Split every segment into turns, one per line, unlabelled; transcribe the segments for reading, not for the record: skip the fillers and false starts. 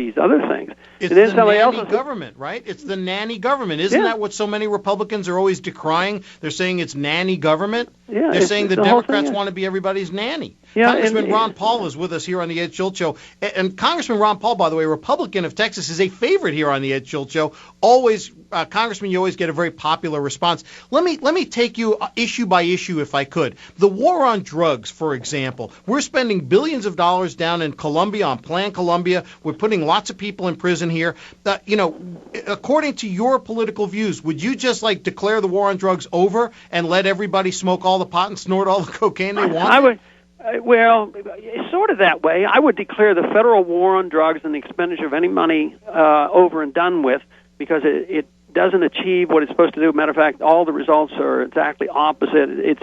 these other things.
It's
and then
the
somebody
nanny
else
government, right? It's the nanny government. Isn't that what so many Republicans are always decrying? They're saying it's nanny government.
Yeah,
They're saying the
whole
Democrats
thing is-
want to be everybody's nanny.
Yeah,
Congressman
and-
Ron Paul is with us here on the Ed Schultz Show. And Congressman Ron Paul, by the way, Republican of Texas, is a favorite here on the Ed Schultz Show. Always, Congressman, you always get a very popular response. Let me take you issue by issue, if I could. The war on drugs, for example. We're spending billions of dollars down in Colombia on Plan Colombia. We're putting lots of people in prison here. According to your political views, would you just declare the war on drugs over and let everybody smoke all the pot and snort all the cocaine they want?
I would. Well, it's sort of that way. I would declare the federal war on drugs and the expenditure of any money over and done with, because it doesn't achieve what it's supposed to do. Matter of fact, all the results are exactly opposite. It's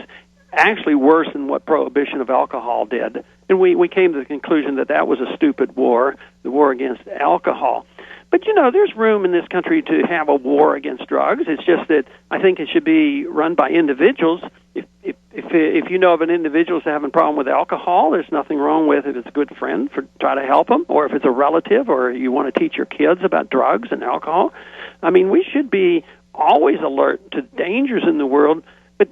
actually worse than what prohibition of alcohol did. And we came to the conclusion that was a stupid war, the war against alcohol. But, there's room in this country to have a war against drugs. It's just that I think it should be run by individuals. If you know of an individual who's having a problem with alcohol, there's nothing wrong with it. If it's a good friend, try to help them. Or if it's a relative, or you want to teach your kids about drugs and alcohol. I mean, we should be always alert to dangers in the world. But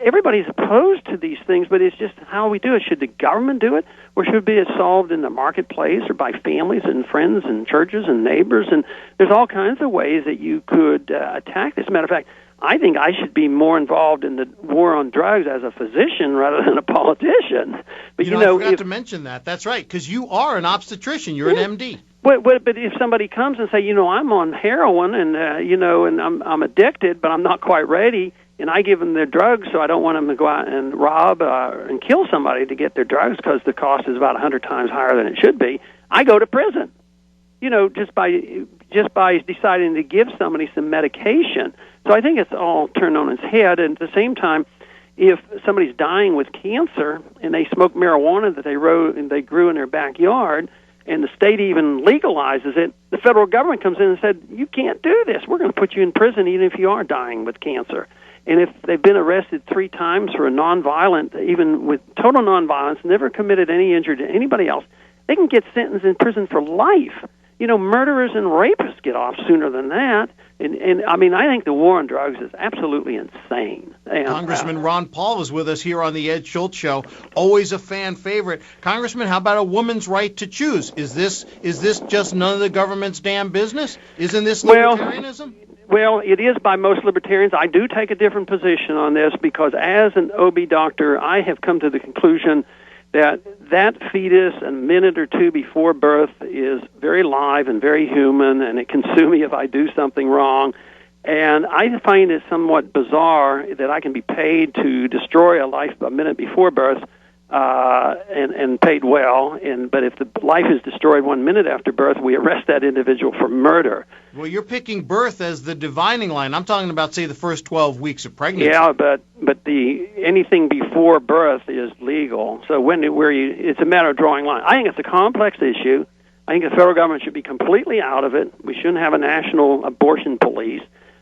everybody's opposed to these things, but it's just how we do it. Should the government do it, or should it be solved in the marketplace or by families and friends and churches and neighbors? And there's all kinds of ways that you could attack this. As a matter of fact, I think I should be more involved in the war on drugs as a physician rather than a politician. But
I forgot to mention that. That's right, because you are an obstetrician. You're an MD.
But if somebody comes and say, I'm on heroin and and I'm addicted, but I'm not quite ready, and I give them their drugs, so I don't want them to go out and rob and kill somebody to get their drugs because the cost is about 100 times higher than it should be, I go to prison. Just by deciding to give somebody some medication. So I think it's all turned on its head. And at the same time, if somebody's dying with cancer and they smoke marijuana that they grew in their backyard, and the state even legalizes it, the federal government comes in and said, you can't do this. We're going to put you in prison even if you are dying with cancer. And if they've been arrested 3 times for a nonviolent, even with total nonviolence, never committed any injury to anybody else, they can get sentenced in prison for life. Murderers and rapists get off sooner than that. And I mean, I think the war on drugs is absolutely insane. And,
Congressman Ron Paul is with us here on the Ed Schultz Show. Always a fan favorite. Congressman, how about a woman's right to choose? Is this just none of the government's damn business? Isn't this libertarianism?
Well, it is by most libertarians. I do take a different position on this because as an OB doctor, I have come to the conclusion that fetus a minute or two before birth is very live and very human, and it can sue me if I do something wrong. And I find it somewhat bizarre that I can be paid to destroy a life a minute before birth, and paid well. But if the life is destroyed 1 minute after birth, we arrest that individual for murder.
Well, you're picking birth as the dividing line. I'm talking about, say, the first 12 weeks of pregnancy.
Yeah, but anything before birth is legal. So it's a matter of drawing line. I think it's a complex issue. I think the federal government should be completely out of it. We shouldn't have a national abortion police.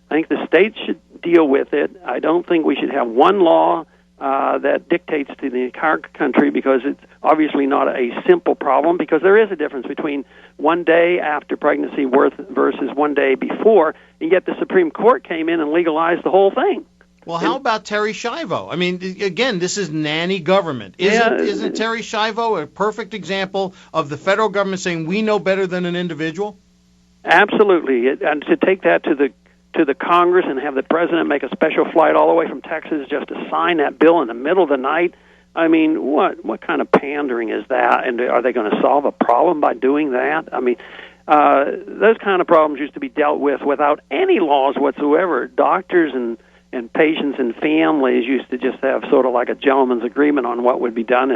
I think the states should deal with it. I don't think we should have one law that dictates to the entire country, because it's obviously not a simple problem, because there is a difference between 1 day after pregnancy versus 1 day before, and yet the Supreme Court came in and legalized the whole thing.
Well, how about Terry Schiavo? I mean, again, this is nanny government. Isn't Terry Schiavo a perfect example of the federal government saying we know better than an individual?
Absolutely. And to take that to the Congress and have the president make a special flight all the way from Texas just to sign that bill in the middle of the night, I mean, what kind of pandering is that? And are they going to solve a problem by doing that? I mean, those kind of problems used to be dealt with without any laws whatsoever. Doctors and patients and families used to just have sort of like a gentleman's agreement on what would be done,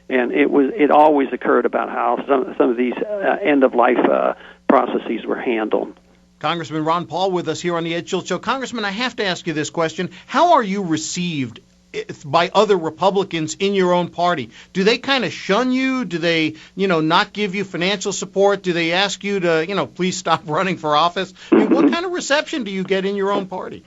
and it always occurred about how some of these end-of-life processes were handled.
Congressman Ron Paul with us here on the Ed Schultz Show. Congressman, I have to ask you this question. How are you received by other Republicans in your own party? Do they kind of shun you? Do they, not give you financial support? Do they ask you to, please stop running for office? I mean, what kind of reception do you get in your own party?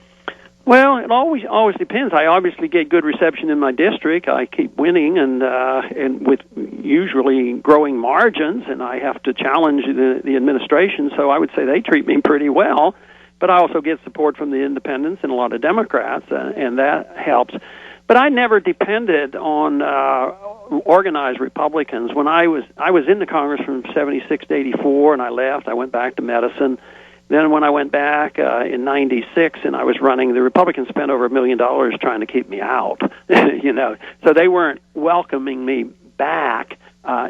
Well, it always depends. I obviously get good reception in my district. I keep winning, and with usually growing margins, and I have to challenge the administration. So I would say they treat me pretty well. But I also get support from the independents and a lot of Democrats, and that helps. But I never depended on organized Republicans. When I was in the Congress from 76 to 84, and I left. I went back to medicine. Then when I went back in 96 and I was running, the Republicans spent over $1 million trying to keep me out, So they weren't welcoming me back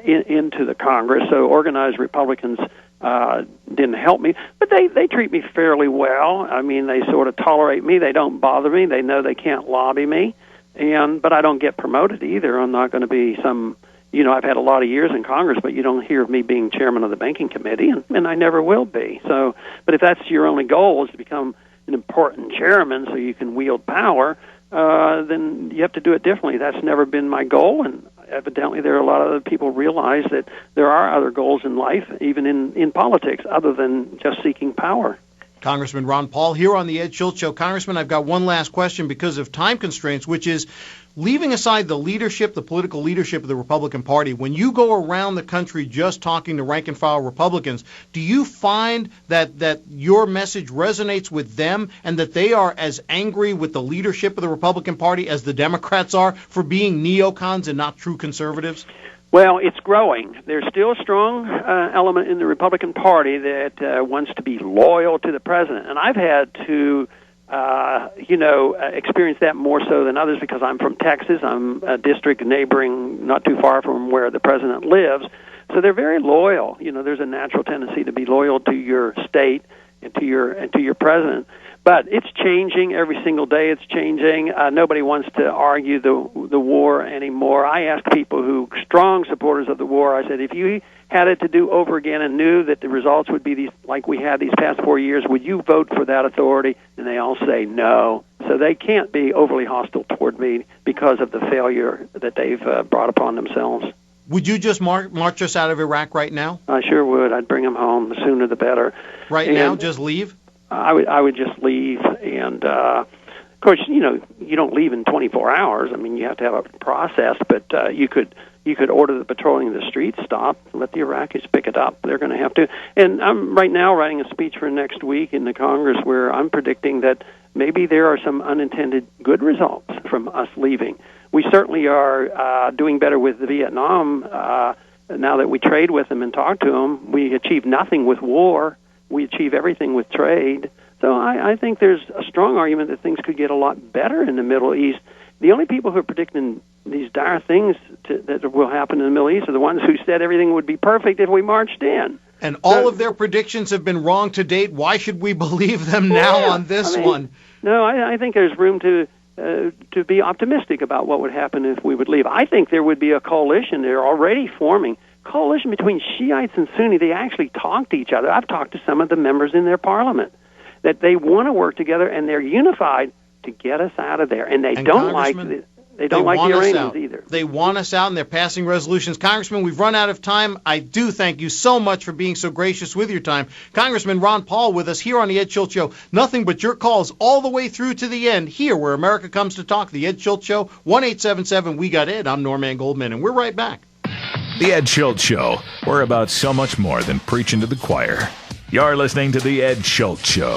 into the Congress. So organized Republicans didn't help me. But they treat me fairly well. I mean, they sort of tolerate me. They don't bother me. They know they can't lobby me. But I don't get promoted either. I'm not going to be some... I've had a lot of years in Congress, but you don't hear of me being chairman of the banking committee, and I never will be. So, but if that's your only goal is to become an important chairman so you can wield power, then you have to do it differently. That's never been my goal, and evidently there are a lot of other people realize that there are other goals in life, even in politics, other than just seeking power.
Congressman Ron Paul here on the Ed Schultz Show. Congressman, I've got one last question because of time constraints, which is, leaving aside the leadership, the political leadership of the Republican Party, when you go around the country just talking to rank-and-file Republicans, do you find that your message resonates with them and that they are as angry with the leadership of the Republican Party as the Democrats are for being neocons and not true conservatives?
Well, it's growing. There's still a strong element in the Republican Party that wants to be loyal to the president, and I've had to experience that more so than others because I'm from Texas. I'm a district neighboring, not too far from where the president lives. So they're very loyal. There's a natural tendency to be loyal to your state and to your president. But it's changing every single day. It's changing. Nobody wants to argue the war anymore. I asked people who strong supporters of the war. I said, if you had it to do over again and knew that the results would be these like we had these past 4 years, would you vote for that authority? And they all say no. So they can't be overly hostile toward me because of the failure that they've brought upon themselves.
Would you just march us out of Iraq right now?
I sure would. I'd bring them home. The sooner the better.
Now, just leave?
I would just leave, and of course, you don't leave in 24 hours. I mean, you have to have a process, but you could order the patrolling of the streets stop, let the Iraqis pick it up. They're going to have to. And I'm right now writing a speech for next week in the Congress where I'm predicting that maybe there are some unintended good results from us leaving. We certainly are doing better with Vietnam now that we trade with them and talk to them. We achieve nothing with war. We achieve everything with trade. So I think there's a strong argument that things could get a lot better in the Middle East. The only people who are predicting these dire things that will happen in the Middle East are the ones who said everything would be perfect if we marched in.
And all of their predictions have been wrong to date. Why should we believe them now on this one?
No, I think there's room to be optimistic about what would happen if we would leave. I think there would be a coalition. They're already forming. Coalition between Shiites and Sunni. They actually talk to each other. I've talked to some of the members in their parliament that they want to work together and they're unified to get us out of there. And they don't like the Iranians either.
They want us out, and they're passing resolutions. Congressman, we've run out of time. I do thank you so much for being so gracious with your time. Congressman Ron Paul with us here on the Ed Schultz Show. Nothing but your calls all the way through to the end here where America comes to talk. The Ed Schultz Show, 1-877-WE-GOT-ED. I'm Norman Goldman, and we're right back.
The Ed Schultz Show. We're about so much more than preaching to the choir. You're listening to The Ed Schultz Show.